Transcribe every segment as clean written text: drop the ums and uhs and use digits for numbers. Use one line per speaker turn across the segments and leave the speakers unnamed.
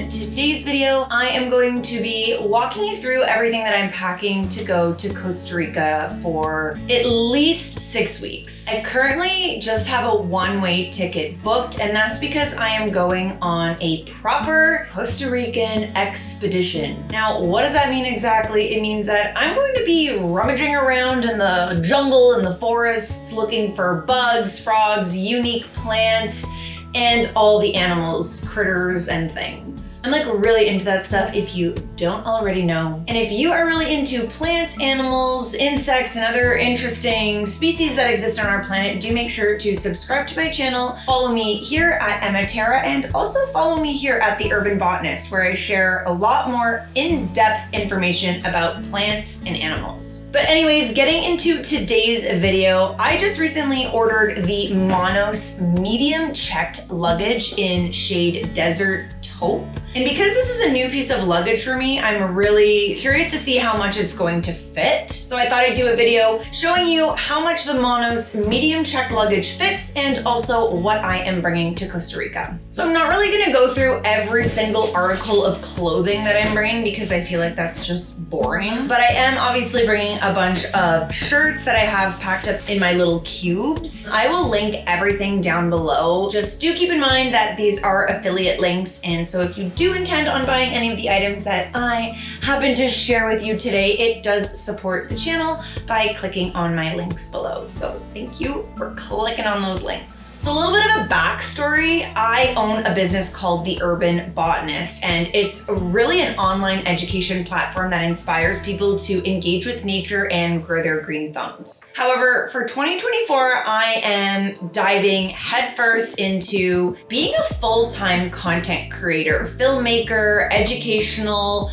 today's video, I am going to be walking you through everything that I'm packing to go to Costa Rica for at least 6 weeks. I currently just have a one-way ticket booked, and that's because I am going on a proper Costa Rican expedition. Now, what does that mean exactly? It means that I'm going to be rummaging around in the jungle and the forests looking for bugs, frogs, unique plants, and all the animals, critters, and things. I'm like really into that stuff if you don't already know. And if you are really into plants, animals, insects, and other interesting species that exist on our planet, do make sure to subscribe to my channel, follow me here at emmaterrra, and also follow me here at The Urban Botanist, where I share a lot more in-depth information about plants and animals. But anyways, getting into today's video, I just recently ordered the Monos medium checked luggage in shade Desert Taupe. And because this is a new piece of luggage for me, I'm really curious to see how much it's going to fit. So I thought I'd do a video showing you how much the Monos medium checked luggage fits and also what I am bringing to Costa Rica. So I'm not really gonna go through every single article of clothing that I'm bringing because I feel like that's just boring. But I am obviously bringing a bunch of shirts that I have packed up in my little cubes. I will link everything down below. Just do keep in mind that these are affiliate links, and so if you do intend on buying any of the items that I happen to share with you today, it does support the channel by clicking on my links below. So thank you for clicking on those links. So a little bit of a backstory. I own a business called The Urban Botanist, and it's really an online education platform that inspires people to engage with nature and grow their green thumbs. However, for 2024, I am diving headfirst into being a full-time content creator, filmmaker, educational,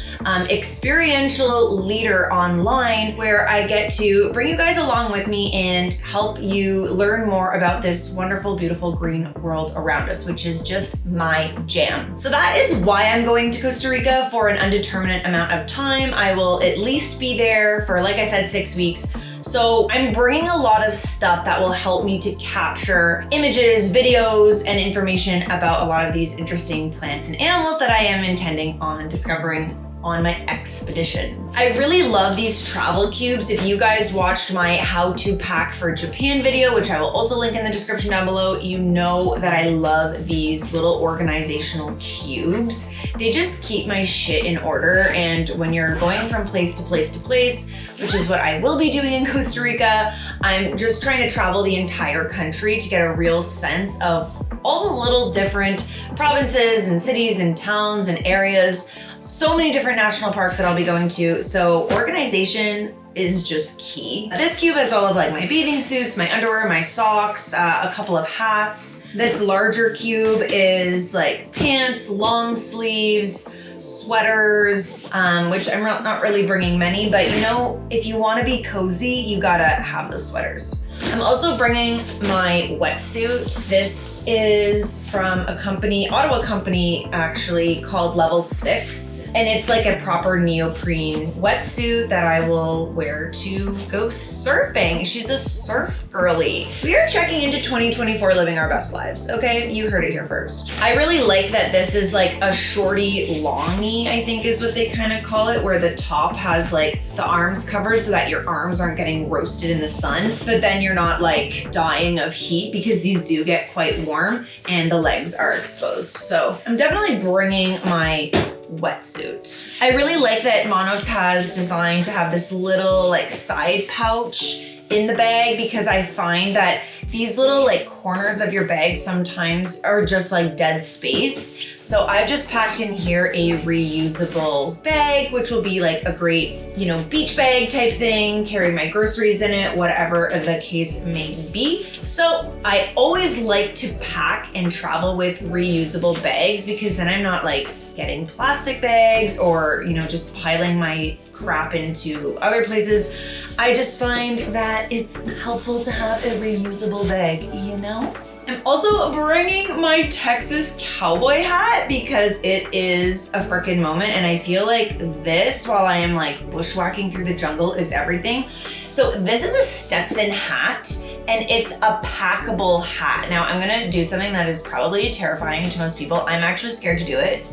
experiential leader online, where I get to bring you guys along with me and help you learn more about this wonderful, beautiful green world around us, which is just my jam. So that is why I'm going to Costa Rica for an undeterminate amount of time. I will at least be there for, like I said, 6 weeks. So I'm bringing a lot of stuff that will help me to capture images, videos, and information about a lot of these interesting plants and animals that I am intending on discovering on my expedition. I really love these travel cubes. If you guys watched my how to pack for Japan video, which I will also link in the description down below, you know that I love these little organizational cubes. They just keep my shit in order, and when you're going from place to place to place, which is what I will be doing in Costa Rica, I'm just trying to travel the entire country to get a real sense of all the little different provinces and cities and towns and areas. So many different national parks that I'll be going to. So organization is just key. This cube has all of like my bathing suits, my underwear, my socks, a couple of hats. This larger cube is like pants, long sleeves, sweaters, which I'm not really bringing many, but you know, if you want to be cozy, you gotta have the sweaters. I'm also bringing my wetsuit. This is from a company, Ottawa company actually, called Level 6. And it's like a proper neoprene wetsuit that I will wear to go surfing. She's a surf girly. We are checking into 2024 living our best lives, okay? You heard it here first. I really like that this is like a shorty longy, I think is what they kind of call it, where the top has like the arms covered so that your arms aren't getting roasted in the sun, but then you're not like dying of heat because these do get quite warm and the legs are exposed. So I'm definitely bringing my wetsuit. I really like that Monos has designed to have this little like side pouch in the bag, because I find that these little like corners of your bag sometimes are just like dead space. So I've just packed in here a reusable bag, which will be like a great, you know, beach bag type thing, carry my groceries in it, whatever the case may be. So I always like to pack and travel with reusable bags, because then I'm not like getting plastic bags or, you know, just piling my crap into other places. I just find that it's helpful to have a reusable bag, you know? I'm also bringing my Texas cowboy hat because it is a freaking moment, and I feel like this, while I am like bushwhacking through the jungle, is everything. So this is a Stetson hat, and it's a packable hat. Now I'm gonna do something that is probably terrifying to most people. I'm actually scared to do it.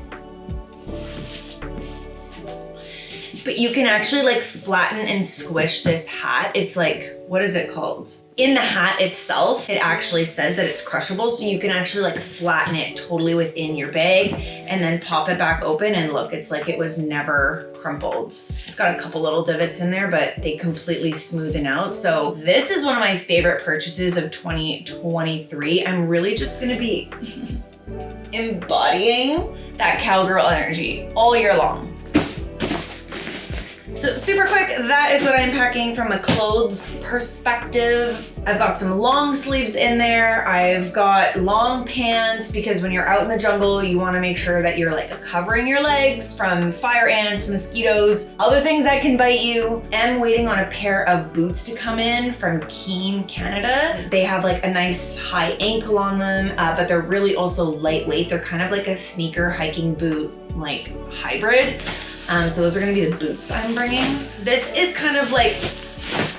but you can actually like flatten and squish this hat. It's like, what is it called? In the hat itself, it actually says that it's crushable, so you can actually like flatten it totally within your bag and then pop it back open and look, it's like it was never crumpled. It's got a couple little divots in there, but they completely smoothen out. So this is one of my favorite purchases of 2023. I'm really just gonna be embodying that cowgirl energy all year long. So super quick, that is what I'm packing from a clothes perspective. I've got some long sleeves in there. I've got long pants because when you're out in the jungle, you wanna make sure that you're like covering your legs from fire ants, mosquitoes, other things that can bite you. I'm waiting on a pair of boots to come in from Keene, Canada. They have like a nice high ankle on them, but they're really also lightweight. They're kind of like a sneaker hiking boot, like hybrid. So those are gonna be the boots I'm bringing. This is kind of like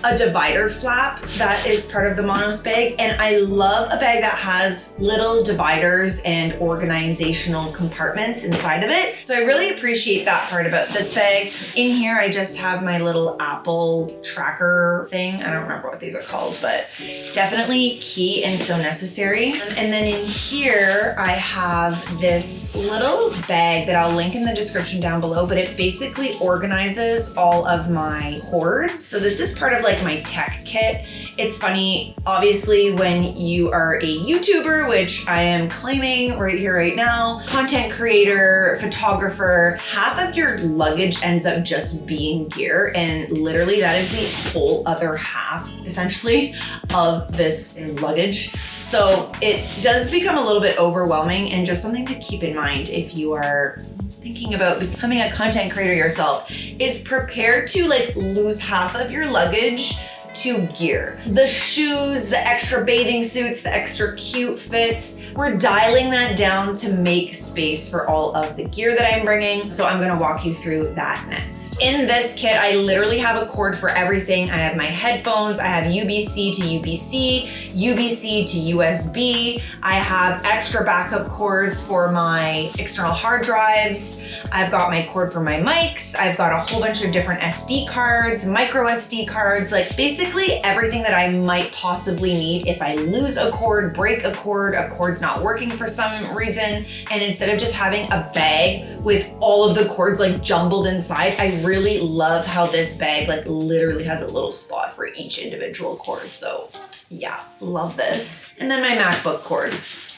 a divider flap that is part of the Monos bag, and I love a bag that has little dividers and organizational compartments inside of it. So I really appreciate that part about this bag. In here, I just have my little Apple tracker thing. I don't remember what these are called, but definitely key and so necessary. And then in here, I have this little bag that I'll link in the description down below, but it basically organizes all of my cords. So this is part of like my tech kit. It's funny, obviously, when you are a YouTuber, which I am claiming right here, right now, content creator, photographer, half of your luggage ends up just being gear. And literally that is the whole other half, essentially, of this luggage. So it does become a little bit overwhelming, and just something to keep in mind if you are thinking about becoming a content creator yourself is prepare to like lose half of your luggage to gear. The shoes, the extra bathing suits, the extra cute fits, we're dialing that down to make space for all of the gear that I'm bringing. So I'm gonna walk you through that next. In this kit, I literally have a cord for everything. I have my headphones, I have USB to UBC, USB to USB. I have extra backup cords for my external hard drives. I've got my cord for my mics. I've got a whole bunch of different SD cards, micro SD cards, like basically everything that I might possibly need if I lose a cord, break a cord's not working for some reason. And instead of just having a bag with all of the cords like jumbled inside, I really love how this bag like literally has a little spot for each individual cord. So yeah, love this. And then my MacBook cord.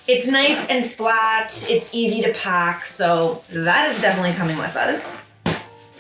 It's nice and flat, it's easy to pack, so that is definitely coming with us.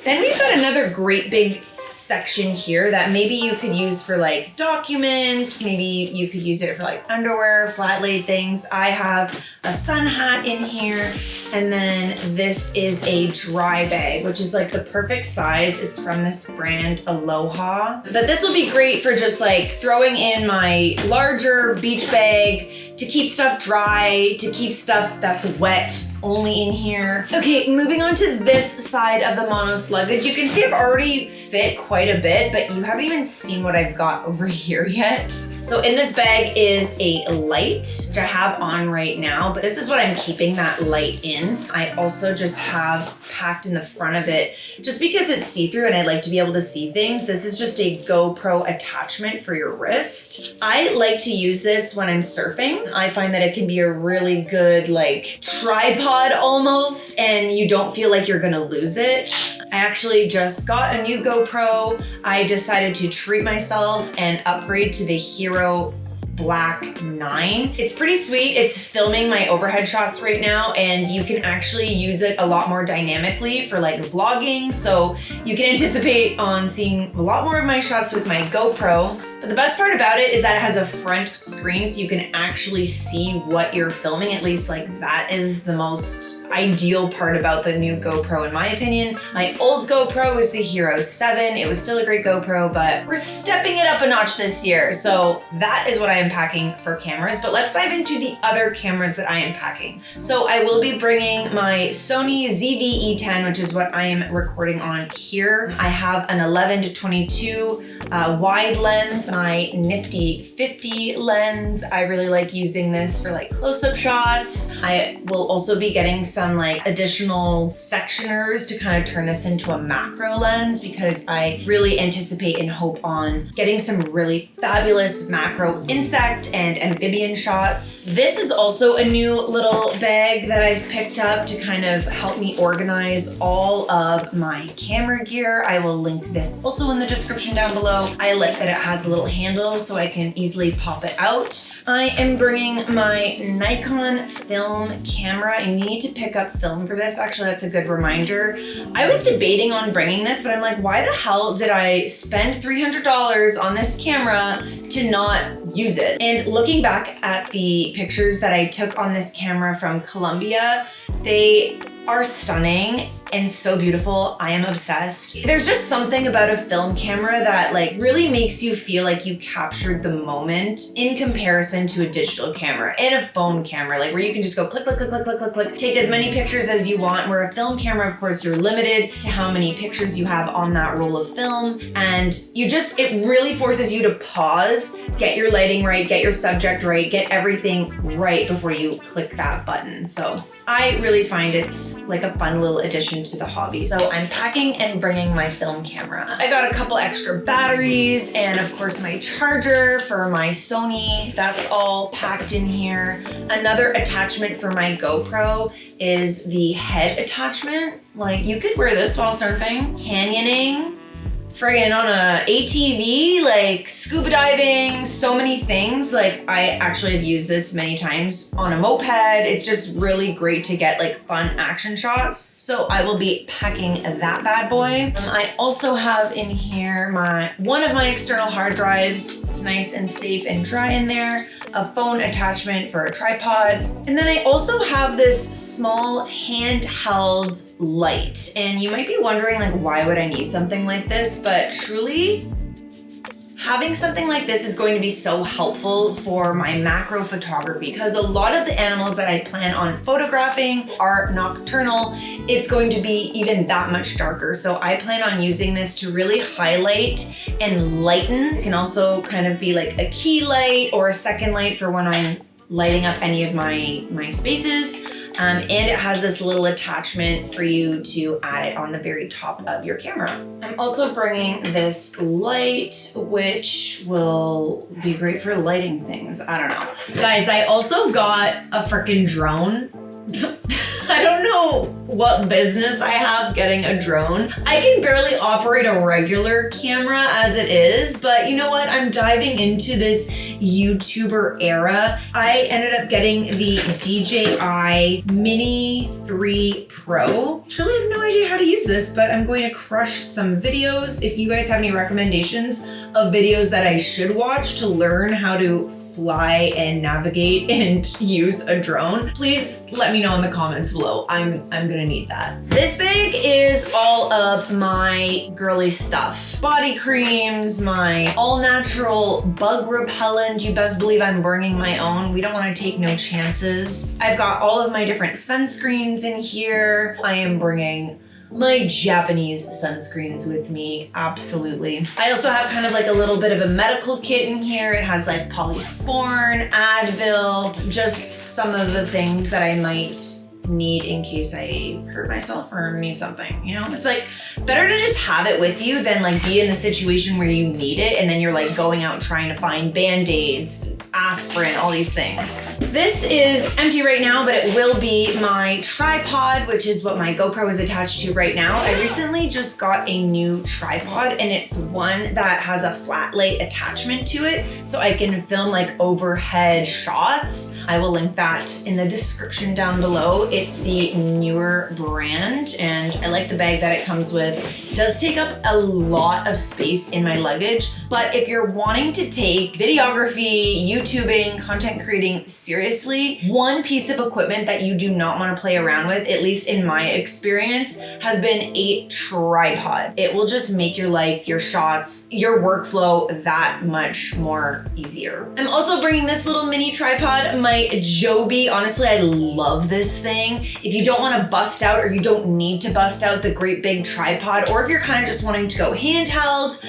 Then we've got another great big section here that maybe you could use for like documents, maybe you could use it for like underwear, flat laid things. I have a sun hat in here, and then this is a dry bag, which is like the perfect size. It's from this brand Aloha, but this will be great for just like throwing in my larger beach bag to keep stuff dry, to keep stuff that's wet only in here. Okay, moving on to this side of the Monos luggage. You can see I've already fit quite a bit, but you haven't even seen what I've got over here yet. So in this bag is a light, which I have on right now, but this is what I'm keeping that light in. I also just have packed in the front of it, just because it's see-through and I like to be able to see things. This is just a GoPro attachment for your wrist. I like to use this when I'm surfing. I find that it can be a really good like tripod almost, and you don't feel like you're gonna lose it. I actually just got a new GoPro. I decided to treat myself and upgrade to the Hero Black 9. It's pretty sweet. It's filming my overhead shots right now, and you can actually use it a lot more dynamically for like vlogging. So you can anticipate on seeing a lot more of my shots with my GoPro. But the best part about it is that it has a front screen, so you can actually see what you're filming. At least like that is the most ideal part about the new GoPro in my opinion. My old GoPro was the Hero 7. It was still a great GoPro, but we're stepping it up a notch this year. So that is what I am packing for cameras. But let's dive into the other cameras that I am packing. So I will be bringing my Sony ZV-E10, which is what I am recording on here. I have an 11 to 22 wide lens. my nifty 50 lens. I really like using this for like close-up shots. I will also be getting some like additional sectioners to kind of turn this into a macro lens because I really anticipate and hope on getting some really fabulous macro insect and amphibian shots. This is also a new little bag that I've picked up to kind of help me organize all of my camera gear. I will link this also in the description down below. I like that it has a little handle so I can easily pop it out. I am bringing my Nikon film camera. I need to pick up film for this. Actually, that's a good reminder. I was debating on bringing this, but I'm like, why the hell did I spend $300 on this camera to not use it? And looking back at the pictures that I took on this camera from Colombia, they are stunning and so beautiful. I am obsessed. There's just something about a film camera that like really makes you feel like you captured the moment in comparison to a digital camera and a phone camera, like where you can just go click, click, click, click, click, click, click, take as many pictures as you want, where a film camera, of course, you're limited to how many pictures you have on that roll of film. And it really forces you to pause, get your lighting right, get your subject right, get everything right before you click that button. So I really find it's like a fun little addition to the hobby. So I'm packing and bringing my film camera. I got a couple extra batteries and of course my charger for my Sony. That's all packed in here. Another attachment for my GoPro is the head attachment. Like you could wear this while surfing, canyoning, friggin' on a ATV, like scuba diving, so many things. Like I actually have used this many times on a moped. It's just really great to get like fun action shots. So I will be packing that bad boy. I also have in here one of my external hard drives. It's nice and safe and dry in there. A phone attachment for a tripod. And then I also have this small handheld light. And you might be wondering like, why would I need something like this? But truly, having something like this is going to be so helpful for my macro photography because a lot of the animals that I plan on photographing are nocturnal. It's going to be even that much darker. So I plan on using this to really highlight and lighten. It can also kind of be like a key light or a second light for when I'm lighting up any of my spaces. And it has this little attachment for you to add it on the very top of your camera. I'm also bringing this light, which will be great for lighting things. I don't know. Guys, I also got a freaking drone. I don't know what business I have getting a drone. I can barely operate a regular camera as it is, but you know what? I'm diving into this YouTuber era. I ended up getting the DJI Mini 3 Pro. Truly have no idea how to use this, but I'm going to crush some videos. If you guys have any recommendations of videos that I should watch to learn how to fly and navigate and use a drone, please let me know in the comments below. I'm gonna need that. This bag is all of my girly stuff. Body creams, my all natural bug repellent. You best believe I'm bringing my own. We don't wanna take no chances. I've got all of my different sunscreens in here. I am bringing my Japanese sunscreens with me, absolutely. I also have kind of like a little bit of a medical kit in here. It has like Polysporin, Advil, just some of the things that I might need in case I hurt myself or need something, you know? It's like better to just have it with you than like be in the situation where you need it and then you're like going out trying to find Band-Aids, aspirin, all these things. This is empty right now, but it will be my tripod, which is what my GoPro is attached to right now. I recently just got a new tripod and it's one that has a flat light attachment to it so I can film like overhead shots. I will link that in the description down below. It's the newer brand and I like the bag that it comes with. It does take up a lot of space in my luggage, but if you're wanting to take videography, YouTube YouTubing, content creating seriously, one piece of equipment that you do not want to play around with, at least in my experience, has been a tripod. It will just make your life, your shots, your workflow that much more easier. I'm also bringing this little mini tripod, my Joby. Honestly, I love this thing. If you don't want to bust out, or you don't need to bust out the great big tripod, or if you're kind of just wanting to go handheld,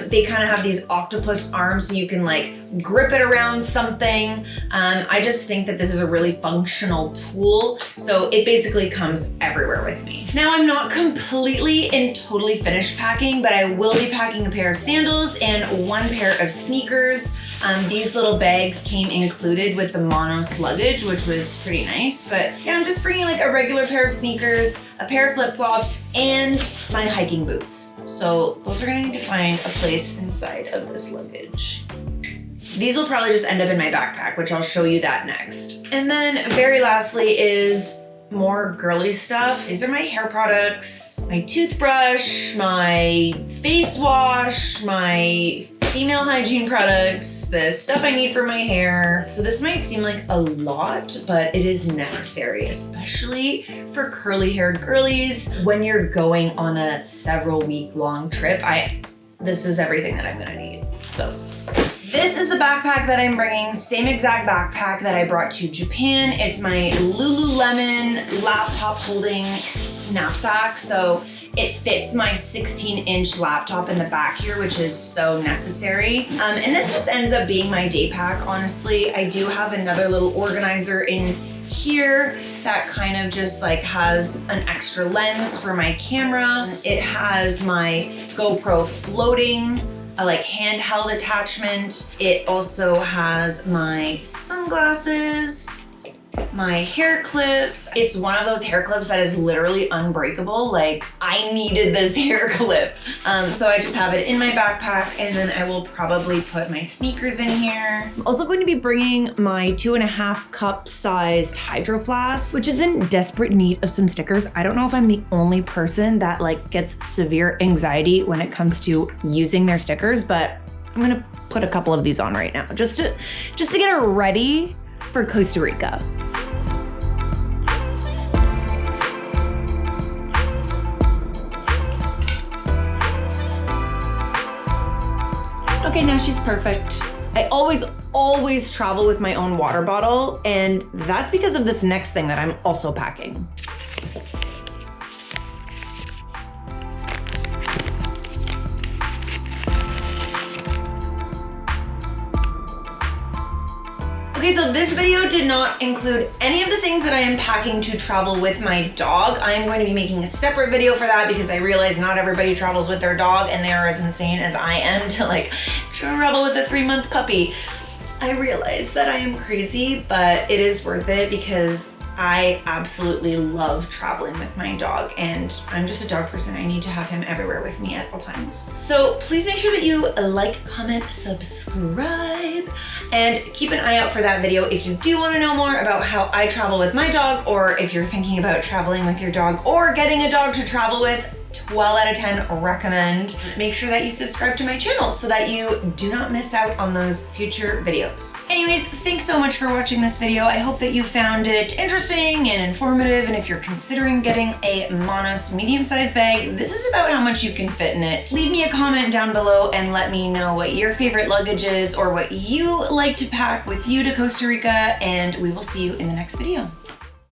they kind of have these octopus arms so you can like grip it around something. I just think that this is a really functional tool. So it basically comes everywhere with me. Now I'm not completely and totally finished packing, but I will be packing a pair of sandals and one pair of sneakers. These little bags came included with the mono luggage, which was pretty nice. But yeah, I'm just bringing like a regular pair of sneakers, a pair of flip-flops, and my hiking boots. So those are gonna need to find a place inside of this luggage. These will probably just end up in my backpack, which I'll show you that next. And then very lastly is more girly stuff. These are my hair products, my toothbrush, my face wash, my female hygiene products, the stuff I need for my hair. So this might seem like a lot, but it is necessary, especially for curly haired girlies. When you're going on a several week long trip, this is everything that I'm gonna need. So this is the backpack that I'm bringing, same exact backpack that I brought to Japan. It's my Lululemon laptop holding knapsack. So it fits my 16-inch laptop in the back here, which is so necessary. And this just ends up being my day pack, honestly. I do have another little organizer in here that kind of just like has an extra lens for my camera. It has my GoPro floating, a like handheld attachment. It also has my sunglasses, my hair clips. It's one of those hair clips that is literally unbreakable. Like, I needed this hair clip. So I just have it in my backpack, and then I will probably put my sneakers in here. I'm also going to be bringing my 2.5 cup sized hydro flask, which is in desperate need of some stickers. I don't know if I'm the only person that like gets severe anxiety when it comes to using their stickers, but I'm gonna put a couple of these on right now just to get it ready for Costa Rica. Okay, now she's perfect. I always travel with my own water bottle, and that's because of this next thing that I'm also packing. Okay, so this video did not include any of the things that I am packing to travel with my dog. I am going to be making a separate video for that because I realize not everybody travels with their dog and they are as insane as I am to like travel with a 3-month puppy. I realize that I am crazy, but it is worth it because I absolutely love traveling with my dog, and I'm just a dog person. I need to have him everywhere with me at all times. So please make sure that you like, comment, subscribe, and keep an eye out for that video if you do want to know more about how I travel with my dog, or if you're thinking about traveling with your dog or getting a dog to travel with. 12 out of 10 recommend. Make sure that you subscribe to my channel so that you do not miss out on those future videos. Anyways, thanks so much for watching this video. I hope that you found it interesting and informative, and if you're considering getting a Monos medium-sized bag, this is about how much you can fit in it. Leave me a comment down below and let me know what your favorite luggage is or what you like to pack with you to Costa Rica, and we will see you in the next video.